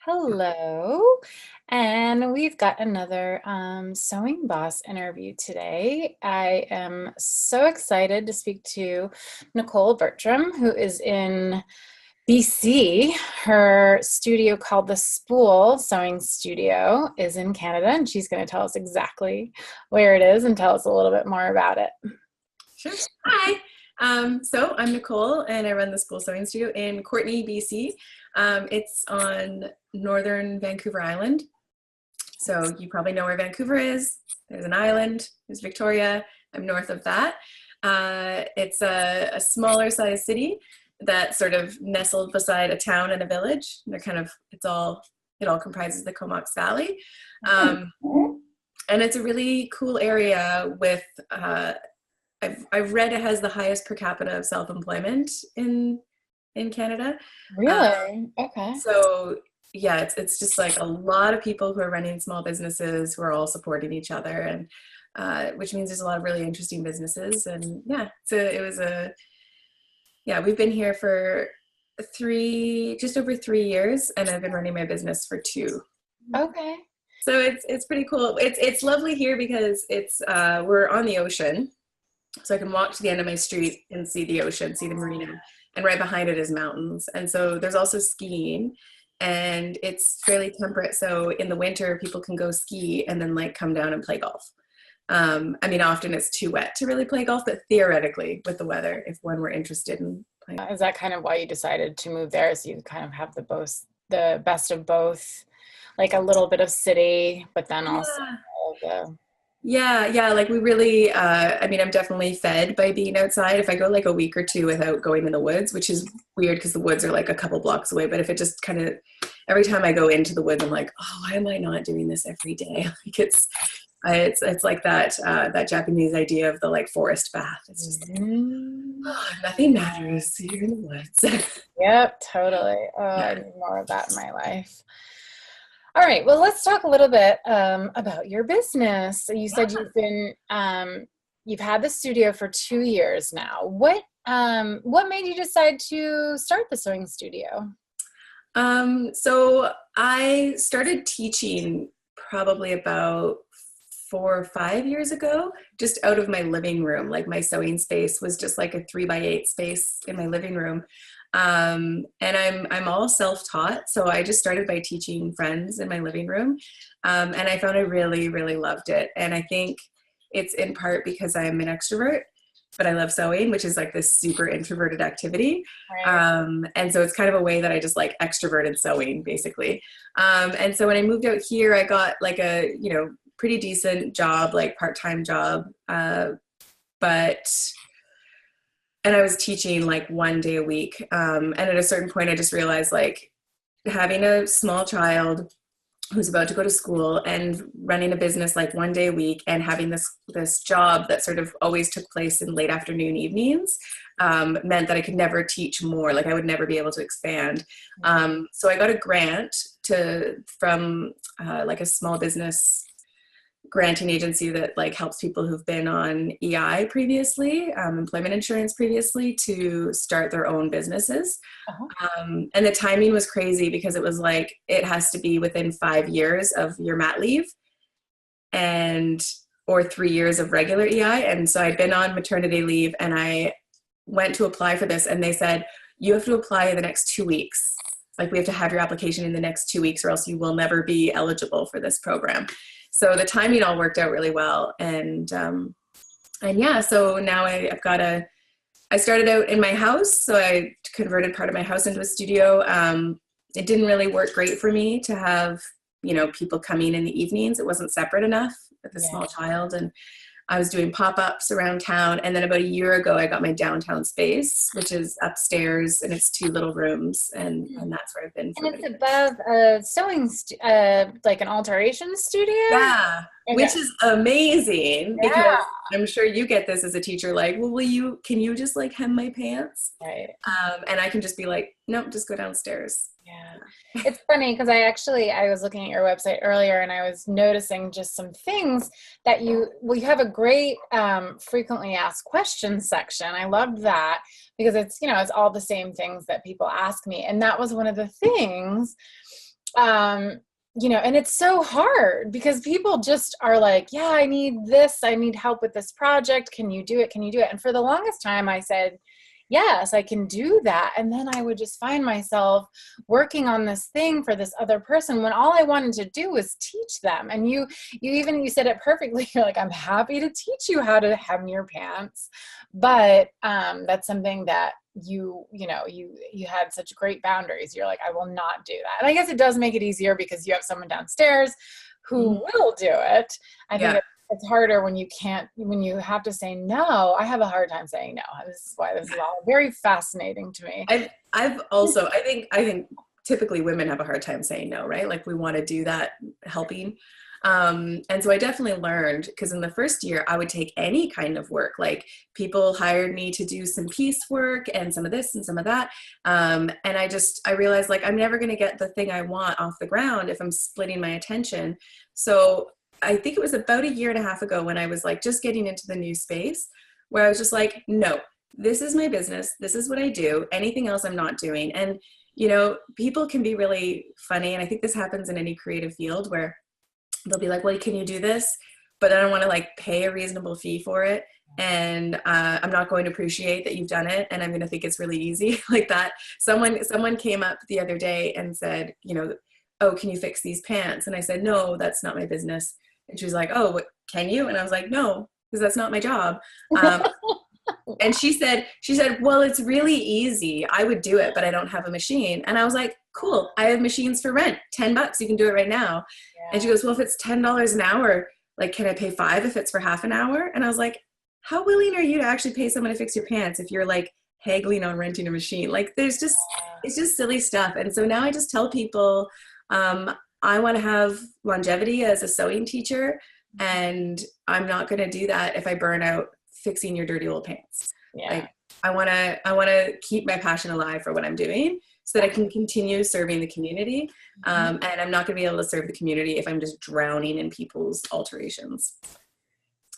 Hello, and we've got another Sewing Boss interview today. I am so excited to speak to Nicole Bertram, who is in BC. Her studio called the Spool Sewing Studio is in Canada, and she's going to tell us exactly where it is and tell us a little bit more about it. Sure. Hi. So I'm Nicole and I run the Spool Sewing Studio in Courtenay, BC. It's on northern Vancouver Island. So you probably know where Vancouver is. There's an island, there's Victoria. I'm north of that. It's a smaller size city that's sort of nestled beside a town and a village. It all comprises the Comox Valley. And it's a really cool area with I've read it has the highest per capita of self-employment in Canada. Really? Okay. So yeah, it's just like a lot of people who are running small businesses who are all supporting each other, and which means there's a lot of really interesting businesses. And yeah, we've been here for just over 3 years, and I've been running my business for 2. Okay. So it's pretty cool. It's lovely here because we're on the ocean. So I can walk to the end of my street and see the ocean, see the marina, and right behind it is mountains. And so there's also skiing, and it's fairly temperate. So in the winter, people can go ski and then like come down and play golf. Often it's too wet to really play golf, but theoretically with the weather, if one were interested in playing. Is that kind of why you decided to move there? So you kind of have the best of both, like a little bit of city, but then also all the... Yeah. Like we really, I'm definitely fed by being outside. If I go like a week or 2 without going in the woods, which is weird because the woods are like a couple blocks away. But if it just kind of, every time I go into the woods, I'm like, oh, why am I not doing this every day? Like it's like that Japanese idea of the like forest bath. It's just like, nothing matters. You're in the woods. Yep, totally. Oh, I need more of that in my life. All right, well, let's talk a little bit about your business. So you said you've had the studio for 2 years now. What made you decide to start the sewing studio? So I started teaching probably about 4 or 5 years ago, just out of my living room. Like my sewing space was just like a 3x8 space in my living room. And I'm all self-taught. So I just started by teaching friends in my living room. And I found I really, really loved it. And I think it's in part because I'm an extrovert, but I love sewing, which is like this super introverted activity. Right. And so it's kind of a way that I just like extroverted sewing basically. And so when I moved out here, I got like a, pretty decent job, like part-time job. And I was teaching like 1 day a week. And at a certain point, I just realized like having a small child who's about to go to school and running a business like 1 day a week and having this job that sort of always took place in late afternoon evenings meant that I could never teach more. Like I would never be able to expand. So I got a grant from like a small business granting agency that like helps people who've been on EI previously, employment insurance previously, to start their own businesses. And the timing was crazy because it was like, it has to be within 5 years of your mat leave or 3 years of regular EI. And so I'd been on maternity leave and I went to apply for this and they said, you have to apply in the next 2 weeks. Like we have to have your application in the next 2 weeks or else you will never be eligible for this program. So the timing all worked out really well. And yeah, so now I started out in my house. So I converted part of my house into a studio. It didn't really work great for me to have, people coming in the evenings. It wasn't separate enough with a small child. And I was doing pop-ups around town. And then about a year ago, I got my downtown space, which is upstairs, and it's 2 little rooms. And that's where I've been. And it's above a sewing, like an alterations studio? Yeah, okay. Which is amazing because I'm sure you get this as a teacher, like, well, can you just like hem my pants? Right. And I can just be like, nope, just go downstairs. Yeah. It's funny because I was looking at your website earlier and I was noticing just some things that you have a great frequently asked questions section. I loved that because it's all the same things that people ask me. And that was one of the things um, and it's so hard because people just are like, yeah, I need this. I need help with this project. Can you do it? Can you do it? And for the longest time, I said, yes, I can do that. And then I would just find myself working on this thing for this other person when all I wanted to do was teach them. And you said it perfectly. You're like, I'm happy to teach you how to hem your pants. But that's something that you had such great boundaries. You're like, I will not do that. And I guess it does make it easier because you have someone downstairs who will do it. I think Yeah. it's harder when you have to say no. I have a hard time saying no. This is why this is all very fascinating to me. I've also, I think typically women have a hard time saying no, right? Like we want to do that helping. And so I definitely learned, because in the first year I would take any kind of work, like people hired me to do some piecework and some of this and some of that. And I realized like, I'm never going to get the thing I want off the ground if I'm splitting my attention. So I think it was about a year and a half ago when I was like just getting into the new space where I was just like, no, this is my business. This is what I do. Anything else I'm not doing. And, people can be really funny. And I think this happens in any creative field where they'll be like, well, can you do this? But I don't want to like pay a reasonable fee for it. And I'm not going to appreciate that you've done it. And I'm going to think it's really easy like that. Someone came up the other day and said, oh, can you fix these pants? And I said, no, that's not my business. And she was like, oh, can you? And I was like, no, because that's not my job. And she said, well, it's really easy. I would do it, but I don't have a machine. And I was like, cool. I have machines for rent, $10. You can do it right now. Yeah. And she goes, well, if it's $10 an hour, like, can I pay $5 if it's for half an hour? And I was like, how willing are you to actually pay someone to fix your pants if you're like haggling on renting a machine? Like it's just silly stuff. And so now I just tell people, I want to have longevity as a sewing teacher, and I'm not going to do that if I burn out fixing your dirty old pants. Yeah. Like I want to keep my passion alive for what I'm doing so that I can continue serving the community. And I'm not going to be able to serve the community if I'm just drowning in people's alterations.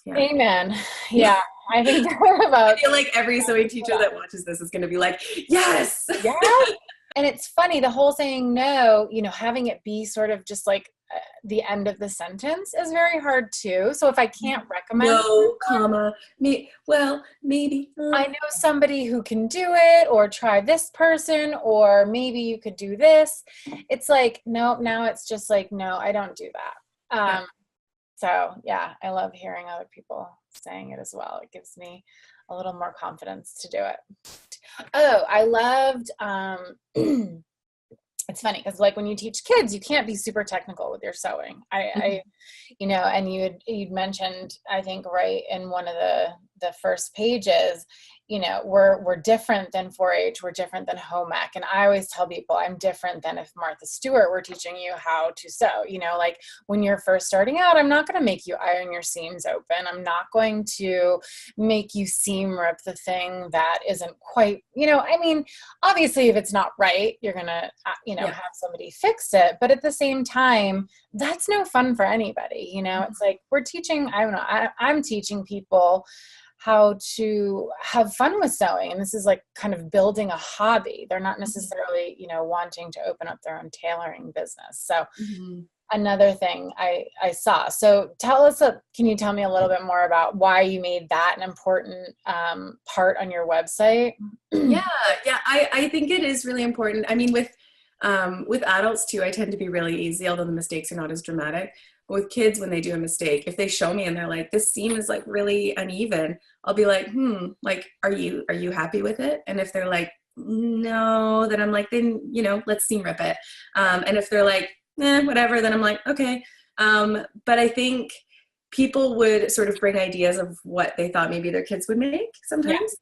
Yeah. Amen. Yeah. I think I feel like every sewing teacher that watches this is going to be like, yes. Yes. And it's funny, the whole saying no, having it be sort of just like the end of the sentence is very hard too. So if I can't recommend no, comma, me, well, maybe. I know somebody who can do it, or try this person, or maybe you could do this. It's like, no, now it's just like, no, I don't do that. So yeah, I love hearing other people saying it as well. It gives me a little more confidence to do it. Oh, I loved, it's funny because like when you teach kids, you can't be super technical with your sewing. And you'd mentioned, I think right in one of the first pages, we're different than 4-H, we're different than home ec. And I always tell people I'm different than if Martha Stewart were teaching you how to sew. Like when you're first starting out, I'm not going to make you iron your seams open. I'm not going to make you seam rip the thing that isn't quite, obviously if it's not right, you're going to, have somebody fix it. But at the same time, that's no fun for anybody. It's like we're teaching, I don't know, I'm teaching people how to have fun with sewing. And this is like kind of building a hobby. They're not necessarily, wanting to open up their own tailoring business. So another thing I saw. So can you tell me a little bit more about why you made that an important part on your website? Yeah. I think it is really important. I mean, with adults too, I tend to be really easy, although the mistakes are not as dramatic. But with kids, when they do a mistake, if they show me and they're like, this seam is like really uneven, I'll be like, like, are you happy with it? And if they're like, no, then I'm like, then, let's seam rip it. And if they're like, whatever, then I'm like, okay. But I think people would sort of bring ideas of what they thought maybe their kids would make sometimes.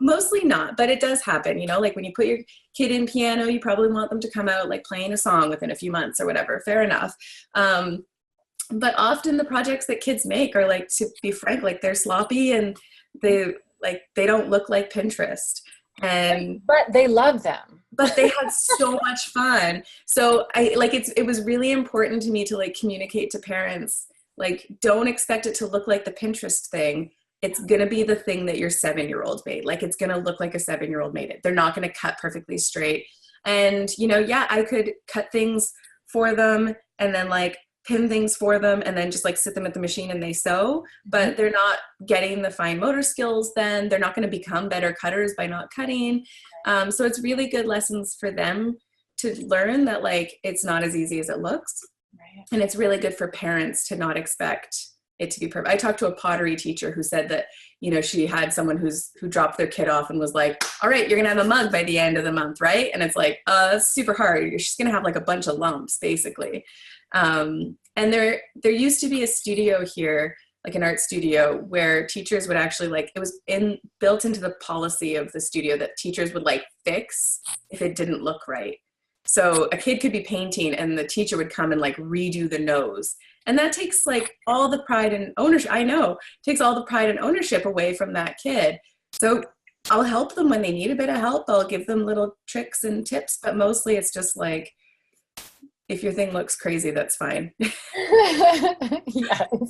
Mostly not, but it does happen, like when you put your kid in piano, you probably want them to come out like playing a song within a few months or whatever. Fair enough. But often the projects that kids make are like, to be frank, like they're sloppy and they don't look like Pinterest. But they love them. But they had so much fun. So it was really important to me to like communicate to parents, like, don't expect it to look like the Pinterest thing. It's going to be the thing that your 7-year-old made. Like, it's going to look like a 7-year-old made it. They're not going to cut perfectly straight. And, I could cut things for them and then like pin things for them and then just like sit them at the machine and they sew, but they're not getting the fine motor skills. Then they're not going to become better cutters by not cutting. So it's really good lessons for them to learn that like it's not as easy as it looks. Right. And it's really good for parents to not expect it to be perfect. I talked to a pottery teacher who said that, you know, she had someone who dropped their kid off and was like, all right, you're going to have a mug by the end of the month, right? And it's like, it's super hard. You're just going to have like a bunch of lumps, basically. And there used to be a studio here, like an art studio, where teachers would actually like, it was built into the policy of the studio that teachers would like fix if it didn't look right. So a kid could be painting and the teacher would come and like redo the nose. And that takes like all the pride and ownership. I know, takes all the pride and ownership away from that kid. So I'll help them when they need a bit of help. I'll give them little tricks and tips, but mostly it's just like, if your thing looks crazy, that's fine. Yes,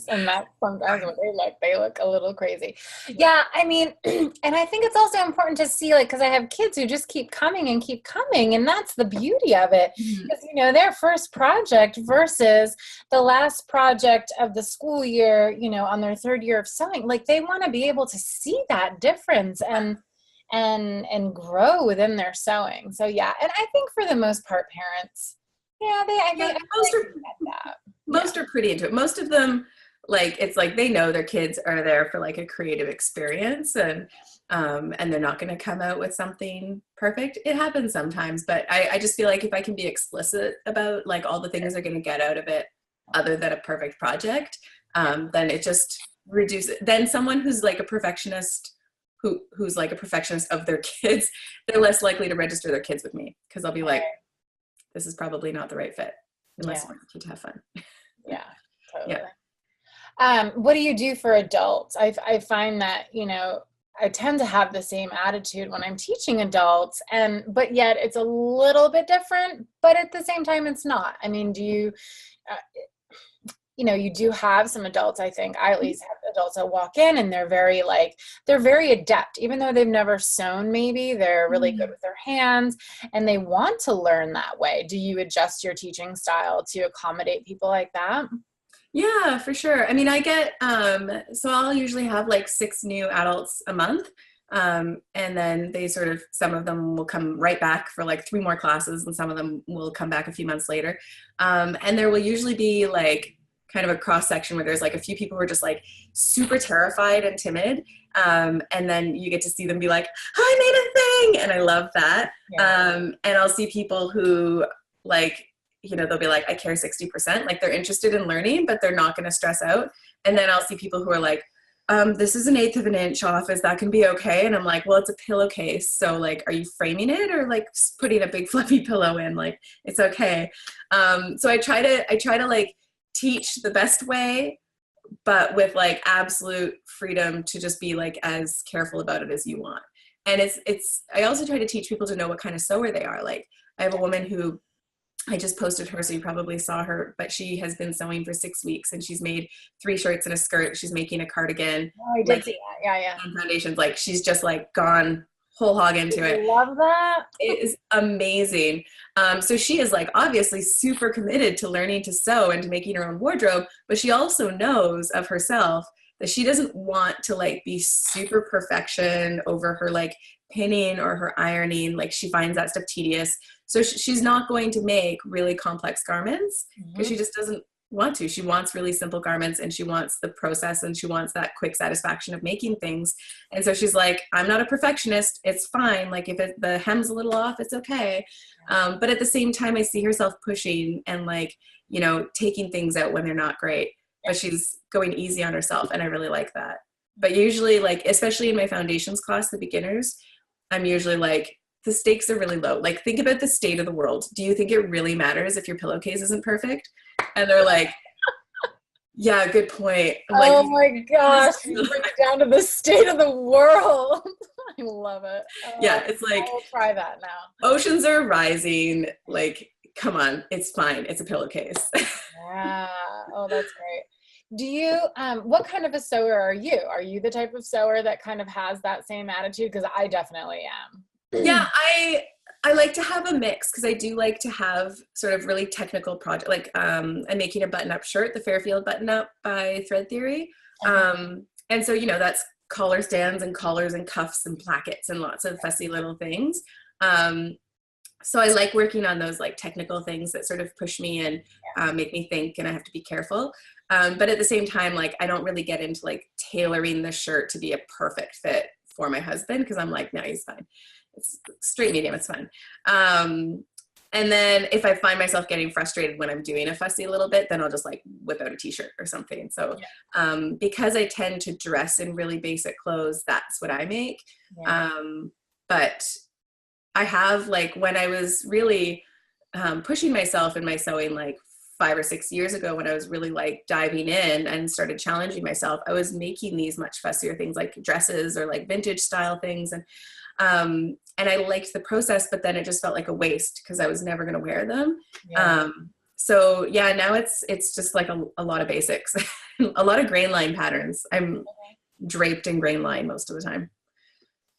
and that's sometimes what they look a little crazy. Yeah, I mean, and I think it's also important to see, like, because I have kids who just keep coming, and that's the beauty of it. Because, you know, their first project versus the last project of the school year, you know, on their third year of sewing, like, they want to be able to see that difference and grow within their sewing. So, yeah, and I think for the most part, parents, yeah, most are pretty into it. Most of them, like, it's like they know their kids are there for like a creative experience, and they're not going to come out with something perfect. It happens sometimes, but I just feel like if I can be explicit about like all the things they're going to get out of it, other than a perfect project, then it just reduces. Then someone who's like a perfectionist, who's like a perfectionist of their kids, they're less likely to register their kids with me because I'll be like, this is probably not the right fit unless you want the kid to have fun. Yeah, totally. Yeah. What do you do for adults? I find that, you know, I tend to have the same attitude when I'm teaching adults, but yet it's a little bit different, but at the same time, it's not. I mean, do you, you know, you do have some adults, I think, I at least have adults that walk in and they're very adept, even though they've never sewn, maybe they're really good with their hands and they want to learn that way. Do you adjust your teaching style to accommodate people like that? Yeah, for sure. I mean, I get, so I'll usually have like 6 new adults a month. And then some of them will come right back for like 3 more classes and some of them will come back a few months later. And there will usually be like kind of a cross section where there's like a few people who are just like super terrified and timid. And then you get to see them be like, I made a thing. And I love that. Yeah. And I'll see people who like, you know, they'll be like, I care 60%, like they're interested in learning, but they're not going to stress out. And then I'll see people who are like, this is 1/8 of an inch off. Is that going to be okay? And I'm like, well, it's a pillowcase. So like, are you framing it or like putting a big fluffy pillow in? Like, it's okay. So I try to like teach the best way, but with like absolute freedom to just be like as careful about it as you want. And I also try to teach people to know what kind of sewer they are. Like I have a woman who, I just posted her, so you probably saw her, but she has been sewing for 6 weeks and she's made 3 shirts and a skirt. She's making a cardigan. Oh, I did see that. Yeah. And foundations. Like she's just like gone whole hog into it. I love that. It is amazing. So she is like obviously super committed to learning to sew and to making her own wardrobe, but she also knows of herself that she doesn't want to like be super perfection over her like pinning or her ironing. Like she finds that stuff tedious. So she's not going to make really complex garments because she just doesn't want to. She wants really simple garments and she wants the process and she wants that quick satisfaction of making things. And so she's like, I'm not a perfectionist. It's fine. Like if the hem's a little off, it's okay. But at the same time, I see herself pushing and like, you know, taking things out when they're not great, but she's going easy on herself. And I really like that. But usually like, especially in my foundations class, the beginners, I'm usually like, the stakes are really low. Like think about the state of the world. Do you think it really matters if your pillowcase isn't perfect? And they're like, yeah, good point. Like, oh my gosh, you bring it down to the state of the world. I love it. Yeah, it's like, I'll try that now. Oceans are rising. Like, come on, it's fine. It's a pillowcase. Yeah. Oh, that's great. Do you, what kind of a sewer are you? Are you the type of sewer that kind of has that same attitude? Because I definitely am. Yeah, I like to have a mix because I do like to have sort of really technical project. Like I'm making a button-up shirt, the Fairfield button-up by Thread Theory. And so, that's collar stands and collars and cuffs and plackets and lots of fussy little things. So I like working on those like technical things that sort of push me and make me think, and I have to be careful. But at the same time, like I don't really get into like tailoring the shirt to be a perfect fit for my husband because I'm like, no, he's fine. It's straight medium, it's fine. And then if I find myself getting frustrated when I'm doing a fussy little bit, then I'll just like whip out a t-shirt or something. So because I tend to dress in really basic clothes, that's what I make. But I have like when I was really pushing myself in my sewing like 5 or 6 years ago, when I was really like diving in and started challenging myself, I was making these much fussier things like dresses or like vintage style things. And I liked the process, but then it just felt like a waste because I was never going to wear them. So yeah, now it's just like a lot of basics, a lot of grain line patterns. I'm draped in grain line most of the time.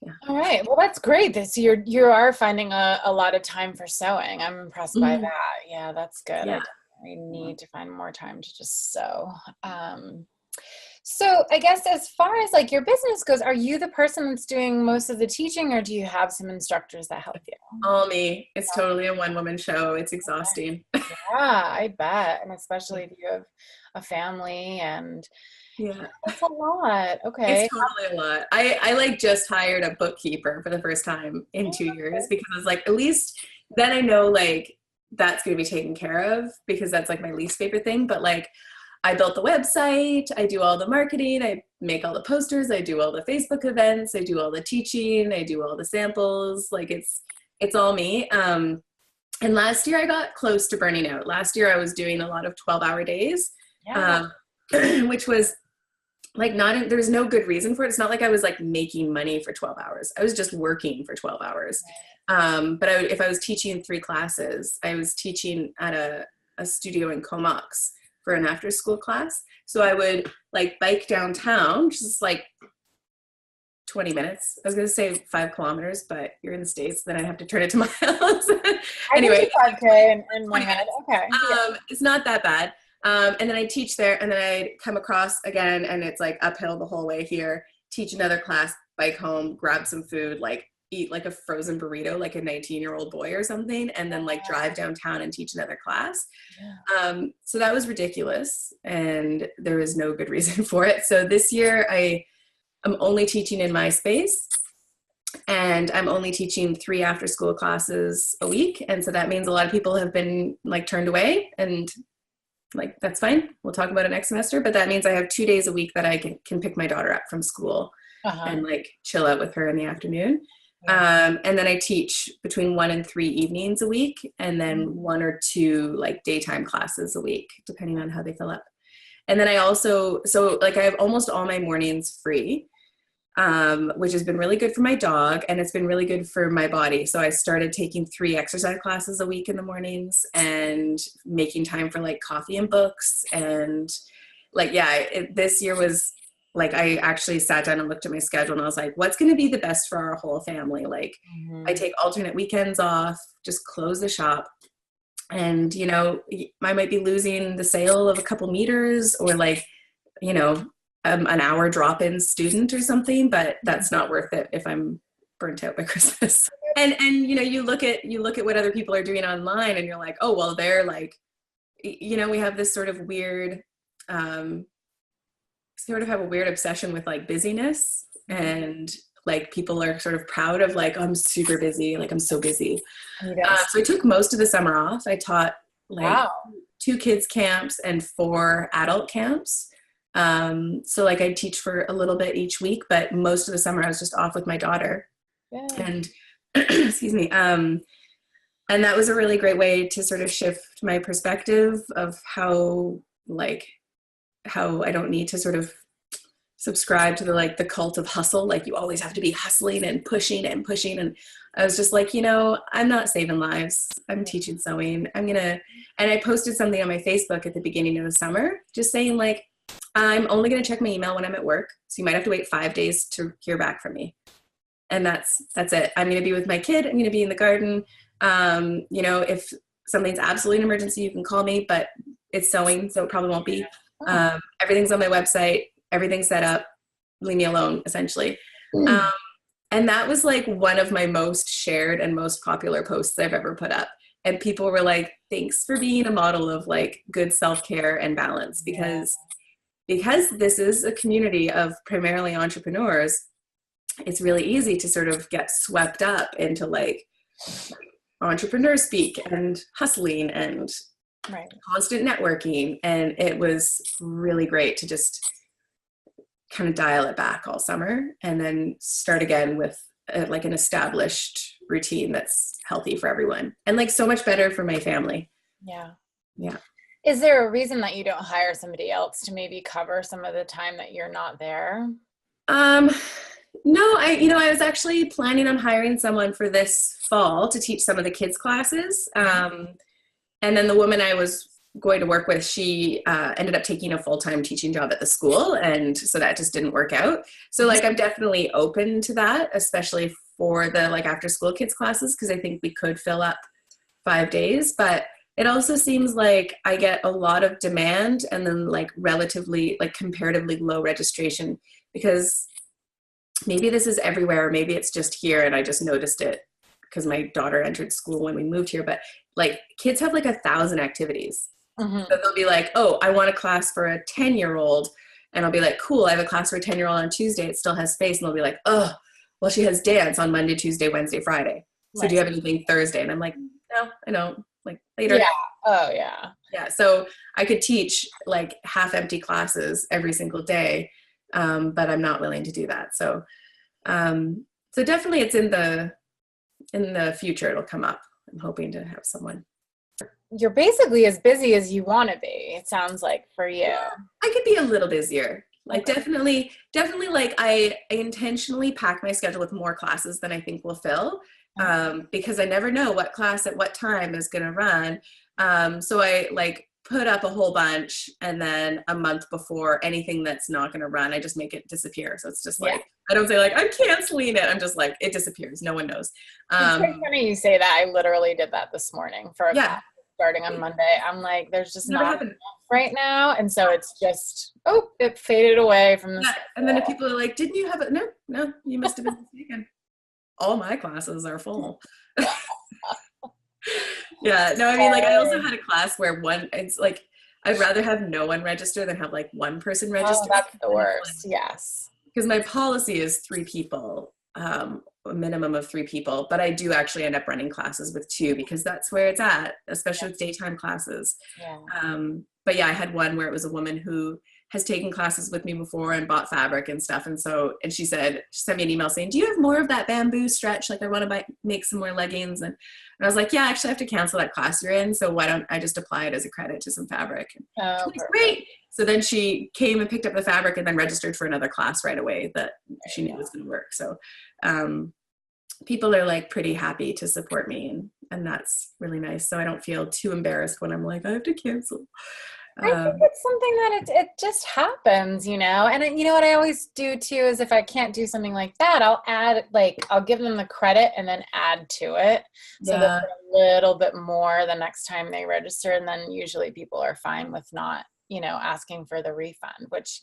Yeah. All right. Well, that's great. You are finding a lot of time for sewing. I'm impressed by that. Yeah, that's good. Yeah. I need to find more time to just sew. So I guess as far as like your business goes, are you the person that's doing most of the teaching, or do you have some instructors that help you? All me. It's totally a one-woman show. It's exhausting. Yeah, I bet. And especially if you have a family and that's a lot. Okay. It's totally a lot. I like just hired a bookkeeper for the first time in 2 years because I was like, at least then I know like that's going to be taken care of because that's like my least favorite thing. But like I built the website, I do all the marketing, I make all the posters, I do all the Facebook events, I do all the teaching, I do all the samples. Like it's all me. And last year I got close to burning out. Last year I was doing a lot of 12-hour days, which was like there's no good reason for it. It's not like I was like making money for 12 hours. I was just working for 12 hours. But if I was teaching 3 classes, I was teaching at a studio in Comox for an after school class. So I would like bike downtown, which is like 20 minutes. I was going to say 5 kilometers, but you're in the States, then I have to turn it to miles. Anyway. I can do 5K in my head. Okay. It's not that bad. And then I teach there, and then I come across again, and it's like uphill the whole way here, teach another class, bike home, grab some food, like eat like a frozen burrito, like a 19-year-old boy or something, and then like drive downtown and teach another class. So that was ridiculous, and there was no good reason for it. So this year I am only teaching in my space, and I'm only teaching 3 after school classes a week. And so that means a lot of people have been like turned away, and like, that's fine. We'll talk about it next semester. But that means I have 2 days a week that I can pick my daughter up from school and like chill out with her in the afternoon. And then I teach between 1 and 3 evenings a week, and then 1 or 2 like daytime classes a week, depending on how they fill up. And then I also, so like I have almost all my mornings free, which has been really good for my dog, and it's been really good for my body. So I started taking 3 exercise classes a week in the mornings and making time for like coffee and books. And like, this year was like, I actually sat down and looked at my schedule, and I was like, what's going to be the best for our whole family? Like I take alternate weekends off, just close the shop. And, I might be losing the sale of a couple meters, or like, an hour drop-in student or something, but that's not worth it if I'm burnt out by Christmas. And you look at what other people are doing online, and you're like, oh, well, they're like, we have this sort of weird, sort of have a weird obsession with like busyness, and like people are sort of proud of like, oh, I'm super busy, like I'm so busy. So I took most of the summer off. I taught like 2 kids camps and 4 adult camps. So like I teach for a little bit each week, but most of the summer I was just off with my daughter. And excuse me. And that was a really great way to sort of shift my perspective of how I don't need to sort of subscribe to the cult of hustle. Like you always have to be hustling and pushing and pushing. And I was just like, I'm not saving lives. I'm teaching sewing. And I posted something on my Facebook at the beginning of the summer, just saying like, I'm only going to check my email when I'm at work. So you might have to wait 5 days to hear back from me. And that's it. I'm going to be with my kid. I'm going to be in the garden. If something's absolutely an emergency, you can call me, but it's sewing, so it probably won't be. Oh. Everything's on my website. Everything's set up. Leave me alone, essentially. And that was like one of my most shared and most popular posts I've ever put up. And people were like, thanks for being a model of like good self-care and balance, because this is a community of primarily entrepreneurs. It's really easy to sort of get swept up into like entrepreneur speak and hustling and constant networking. And it was really great to just kind of dial it back all summer and then start again with like an established routine that's healthy for everyone and like so much better for my family. Yeah. Is there a reason that you don't hire somebody else to maybe cover some of the time that you're not there? No, I was actually planning on hiring someone for this fall to teach some of the kids classes. And then the woman I was going to work with, she ended up taking a full-time teaching job at the school. And so that just didn't work out. So like, I'm definitely open to that, especially for the like after school kids classes, because I think we could fill up 5 days, but it also seems like I get a lot of demand and then like relatively like comparatively low registration, because maybe this is everywhere. Maybe it's just here and I just noticed it because my daughter entered school when we moved here, but like kids have like 1,000 activities. So they'll be like, oh, I want a class for a 10-year-old. And I'll be like, cool, I have a class for a 10-year-old on Tuesday. It still has space. And they'll be like, oh, well, she has dance on Monday, Tuesday, Wednesday, Friday. So do you have anything Thursday? And I'm like, no, I don't. Like later. Yeah. Oh, yeah. Yeah. So I could teach like half empty classes every single day. But I'm not willing to do that. So, so definitely it's in the future, it'll come up. I'm hoping to have someone. You're basically as busy as you want to be, it sounds like, for you. Yeah, I could be a little busier. Like definitely like I intentionally pack my schedule with more classes than I think will fill, because I never know what class at what time is going to run. So I like put up a whole bunch, and then a month before anything that's not going to run, I just make it disappear. So it's just like, I don't say like, I'm canceling it. I'm just like, it disappears. No one knows. It's so funny you say that. I literally did that this morning for a class starting on Monday. I'm like, there's just not enough right now. And so it's just, it faded away from the schedule. And then if people are like, didn't you have it? No, you must have been mistaken. All my classes are full. Yeah, no, I mean, like I also had a class where it's like, I'd rather have no one register than have like one person register. Oh, that's the worst. Yes. Because my policy is 3 people, a minimum of 3 people, but I do actually end up running classes with 2 because that's where it's at, especially with daytime classes. But yeah, I had one where it was a woman who has taken classes with me before and bought fabric and stuff. And she sent me an email saying, do you have more of that bamboo stretch? Like I want to make some more leggings. And I was like, yeah, actually I have to cancel that class you're in. So why don't I just apply it as a credit to some fabric? And like, great. So then she came and picked up the fabric and then registered for another class right away that she knew was going to work. So people are like pretty happy to support me, and that's really nice. So I don't feel too embarrassed when I'm like, I have to cancel. I think it's something that it just happens, you know. And you know what I always do too is if I can't do something like that, I'll give them the credit and then add to it, so that a little bit more the next time they register. And then usually people are fine with not, asking for the refund, which,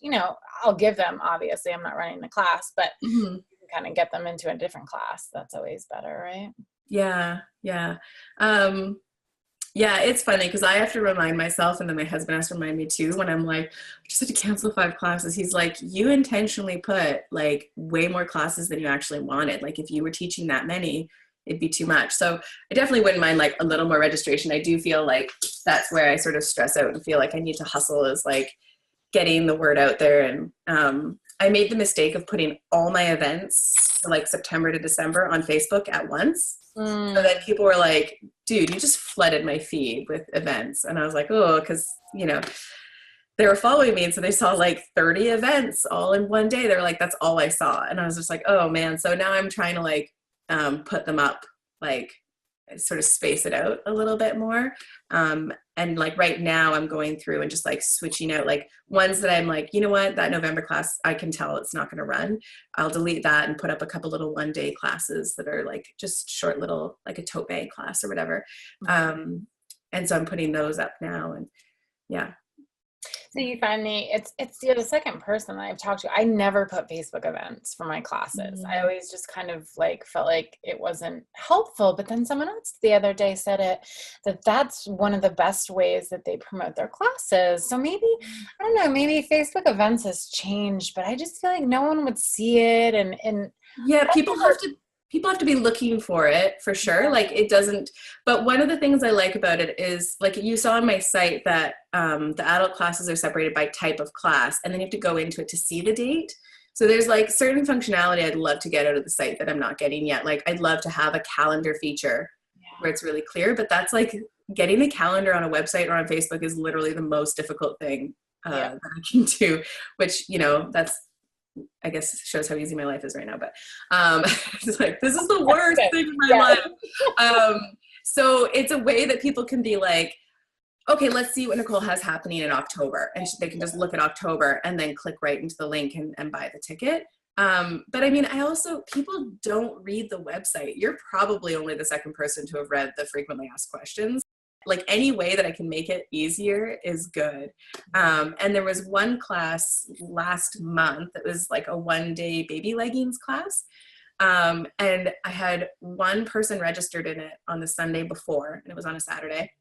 I'll give them. Obviously, I'm not running the class, but you can kind of get them into a different class. That's always better, right? Yeah. Yeah, it's funny because I have to remind myself, and then my husband has to remind me too, when I'm like, I just had to cancel 5 classes. He's like, you intentionally put like way more classes than you actually wanted. Like if you were teaching that many, it'd be too much. So I definitely wouldn't mind like a little more registration. I do feel like that's where I sort of stress out and feel like I need to hustle, is like getting the word out there. And I made the mistake of putting all my events for like September to December on Facebook at once. So that people were like, dude, you just flooded my feed with events. And I was like, oh, because, they were following me. And so they saw like 30 events all in one day. They were like, that's all I saw. And I was just like, oh man. So now I'm trying to like put them up like sort of space it out a little bit more. And like right now I'm going through and just like switching out like ones that I'm like, you know what, that November class, I can tell it's not going to run. I'll delete that and put up a couple little 1-day classes that are like just short little, like a tote bag class or whatever. And so I'm putting those up now, and yeah. So you find me, you're the second person that I've talked to. I never put Facebook events for my classes. I always just kind of like felt like it wasn't helpful. But then someone else the other day said that's one of the best ways that they promote their classes. So maybe, I don't know, maybe Facebook events has changed, but I just feel like no one would see it. And yeah, people have to be looking for it for sure. Like it doesn't, but one of the things I like about it is like you saw on my site that the adult classes are separated by type of class, and then you have to go into it to see the date. So there's like certain functionality I'd love to get out of the site that I'm not getting yet. Like I'd love to have a calendar feature where it's really clear, but that's like getting a calendar on a website or on Facebook is literally the most difficult thing that I can do, which, you know, that's, I guess shows how easy my life is right now, but it's like, this is the worst thing in my life. So it's a way that people can be like, okay, let's see what Nicole has happening in October. And they can just look at October and then click right into the link and buy the ticket. But I mean, people don't read the website. You're probably only the second person to have read the frequently asked questions. Like any way that I can make it easier is good. And there was one class last month that was like a 1-day baby leggings class. And I had one person registered in it on the Sunday before, and it was on a Saturday.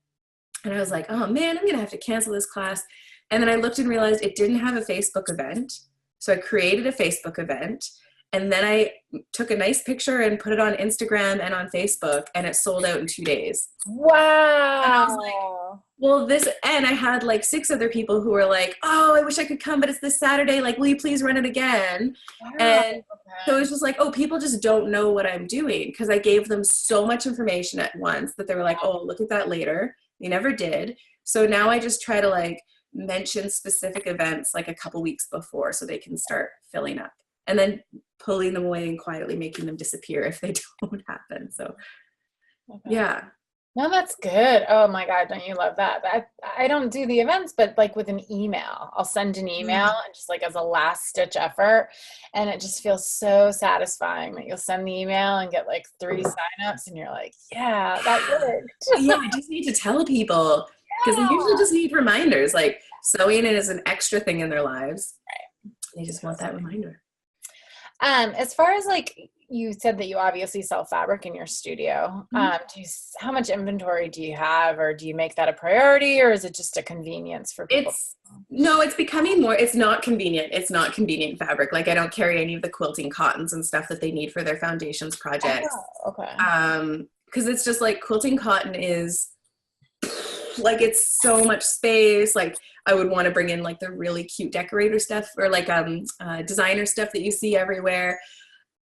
And I was like, oh man, I'm going to have to cancel this class. And then I looked and realized it didn't have a Facebook event. So I created a Facebook event. And then I took a nice picture and put it on Instagram and on Facebook, and it sold out in 2 days. Wow. And I was like, well, and I had like 6 other people who were like, oh, I wish I could come, but it's this Saturday. Like, will you please run it again? Wow. And so it's just like, oh, people just don't know what I'm doing, because I gave them so much information at once that they were like, oh, look at that later. They never did. So now I just try to like mention specific events like a couple weeks before so they can start filling up, and then pulling them away and quietly making them disappear if they don't happen. So yeah. No, that's good. Oh my God, don't you love that? I don't do the events, but like with an email, I'll send an email and just like as a last stitch effort. And it just feels so satisfying that you'll send the email and get like 3 signups and you're like, yeah, that worked. Yeah, I just need to tell people, because they usually just need reminders. Like sewing is an extra thing in their lives. Right. They just want that reminder. As far as like, you said that you obviously sell fabric in your studio. How much inventory do you have, or do you make that a priority, or is it just a convenience for people? It's becoming more, it's not convenient. It's not convenient fabric. Like I don't carry any of the quilting cottons and stuff that they need for their foundations projects. Oh, okay. Because it's just like quilting cotton is like, it's so much space. Like I would want to bring in like the really cute decorator stuff, or like designer stuff that you see everywhere.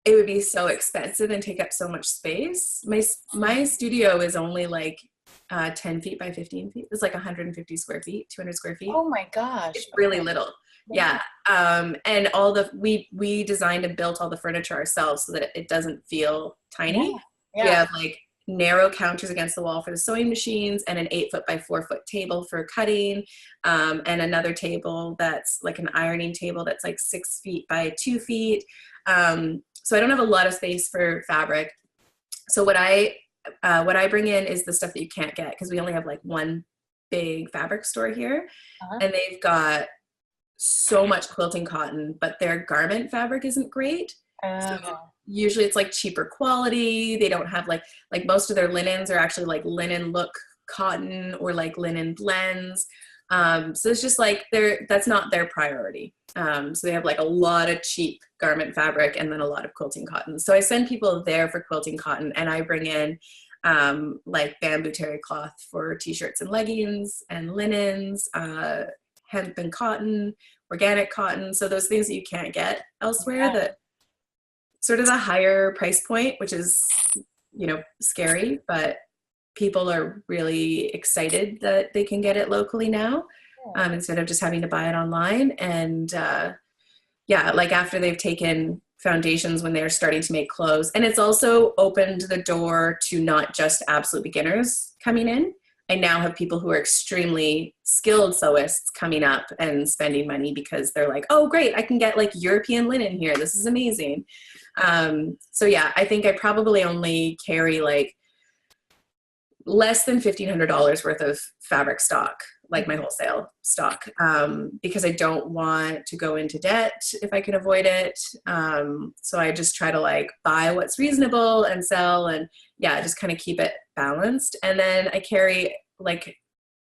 It would be so expensive and take up so much space. My studio is only like 10 feet by 15 feet. It's like 150 square feet, 200 square feet. Oh my gosh. It's really little. Yeah. And we designed and built all the furniture ourselves so that it doesn't feel tiny. Yeah. We have like narrow counters against the wall for the sewing machines, and an 8-foot by 4-foot table for cutting, and another table that's like an ironing table that's like 6 feet by 2 feet. So I don't have a lot of space for fabric. So what I bring in is the stuff that you can't get, because we only have like one big fabric store here, and they've got so much quilting cotton, but their garment fabric isn't great. So usually it's like cheaper quality. They don't have like most of their linens are actually like linen look cotton or like linen blends. So it's just like that's not their priority. So they have like a lot of cheap garment fabric and then a lot of quilting cotton. So I send people there for quilting cotton, and I bring in like bamboo terry cloth for t-shirts and leggings and linens, hemp and cotton, organic cotton. So those things that you can't get elsewhere, that sort of the higher price point, which is, you know, scary, but people are really excited that they can get it locally now, instead of just having to buy it online. And like after they've taken foundations when they're starting to make clothes. And it's also opened the door to not just absolute beginners coming in. I now have people who are extremely skilled sewists coming up and spending money because they're like, oh, great, I can get like European linen here. This is amazing. So yeah, I think I probably only carry like less than $1,500 worth of fabric stock, like my wholesale stock, because I don't want to go into debt if I can avoid it. So I just try to like buy what's reasonable and sell, and yeah, just kind of keep it balanced. And then I carry like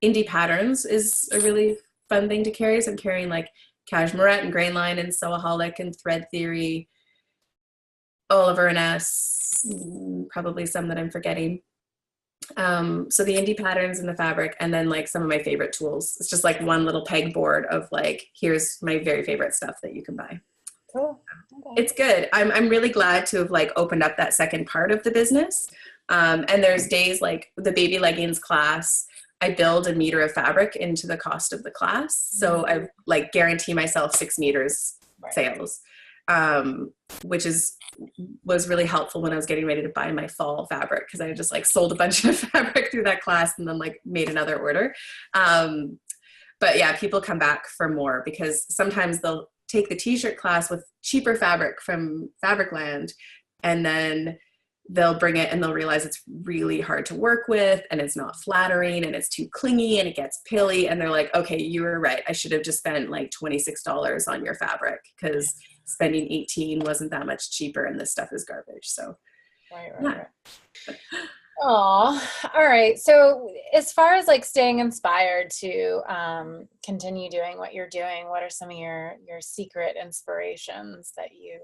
indie patterns is a really fun thing to carry. So I'm carrying like Cashmerette and Grainline and Sewaholic and Thread Theory, Oliver and S, probably some that I'm forgetting. So the indie patterns and the fabric, and then like some of my favorite tools. It's just like one little pegboard of like, here's my very favorite stuff that you can buy. Cool. Okay. It's good. I'm really glad to have like opened up that second part of the business. And there's days like the baby leggings class, I build a meter of fabric into the cost of the class. So I like guarantee myself 6 meters sales, which was really helpful when I was getting ready to buy my fall fabric, because I just like sold a bunch of fabric through that class and then like made another order. But yeah, people come back for more because sometimes they'll take the t-shirt class with cheaper fabric from Fabricland, and then they'll bring it and they'll realize it's really hard to work with and it's not flattering and it's too clingy and it gets pilly, and they're like, okay, you were right, I should have just spent like $26 on your fabric because spending 18 wasn't that much cheaper and this stuff is garbage. So Right. Oh, all right. So as far as like staying inspired to continue doing what you're doing, what are some of your secret inspirations that you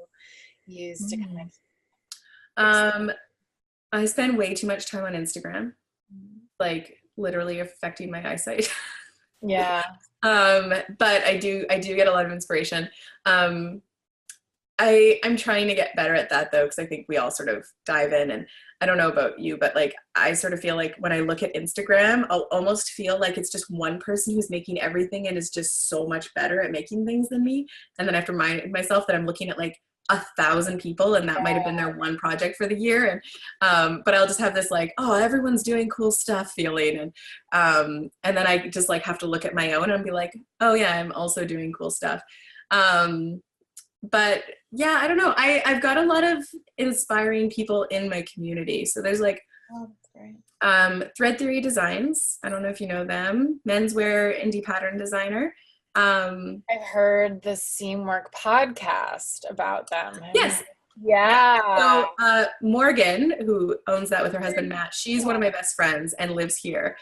use to kind of I spend way too much time on Instagram, like literally affecting my eyesight. Yeah. But I do get a lot of inspiration. I'm trying to get better at that though, because I think we all sort of dive in, and I don't know about you, but like I sort of feel like when I look at Instagram, I'll almost feel like it's just one person who's making everything and is just so much better at making things than me. And then I have to remind myself that I'm looking at like 1,000 people and that might have been their one project for the year. And but I'll just have this like, oh, everyone's doing cool stuff feeling. And then I just like have to look at my own and be like, oh yeah, I'm also doing cool stuff. But yeah, I don't know. I've got a lot of inspiring people in my community. So there's like Thread Theory Designs. I don't know if you know them. Menswear indie pattern designer. I've heard the Seamwork podcast about them. Yes. Yeah. So Morgan, who owns that with her husband Matt, she's one of my best friends and lives here.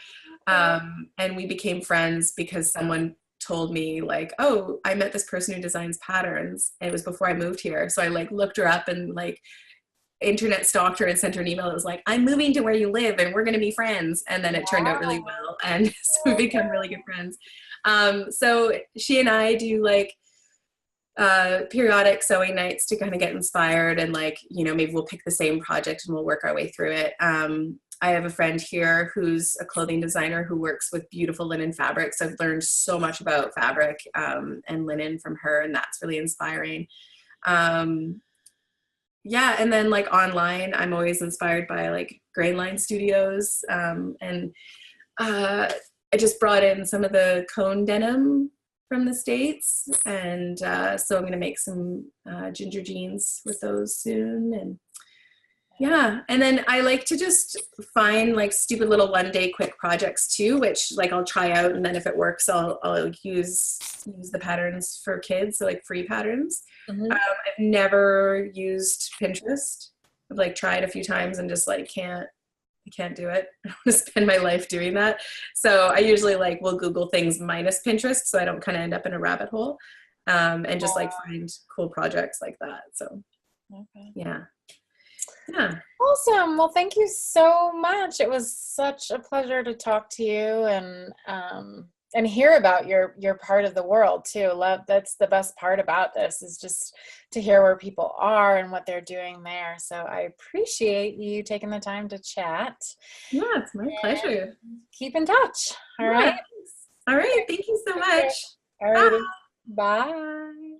And we became friends because someone told me like, oh, I met this person who designs patterns, and it was before I moved here. So I like looked her up and like internet stalked her and sent her an email that was like, I'm moving to where you live and we're going to be friends. And then it turned out really well, and so we become really good friends. So she and I do like periodic sewing nights to kind of get inspired, and like, you know, maybe we'll pick the same project and we'll work our way through it. I have a friend here who's a clothing designer who works with beautiful linen fabrics. I've learned so much about fabric and linen from her, and that's really inspiring. Yeah, and then like online, I'm always inspired by like Grainline Studios, and I just brought in some of the cone denim from the States, and so I'm going to make some ginger jeans with those soon. And yeah, and then I like to just find like stupid little one-day quick projects too, which like I'll try out, and then if it works, I'll use the patterns for kids, so like free patterns. I've never used Pinterest. I've like tried a few times and just like I can't do it. I want to spend my life doing that. So I usually like will Google things minus Pinterest, so I don't kind of end up in a rabbit hole, and just like find cool projects like that. So yeah. Awesome. Well, thank you so much. It was such a pleasure to talk to you and hear about your part of the world too. That's the best part about this, is just to hear where people are and what they're doing there. So I appreciate you taking the time to chat. Yeah, it's my pleasure. Keep in touch. All right. All right. Thank you so much. All right. Bye.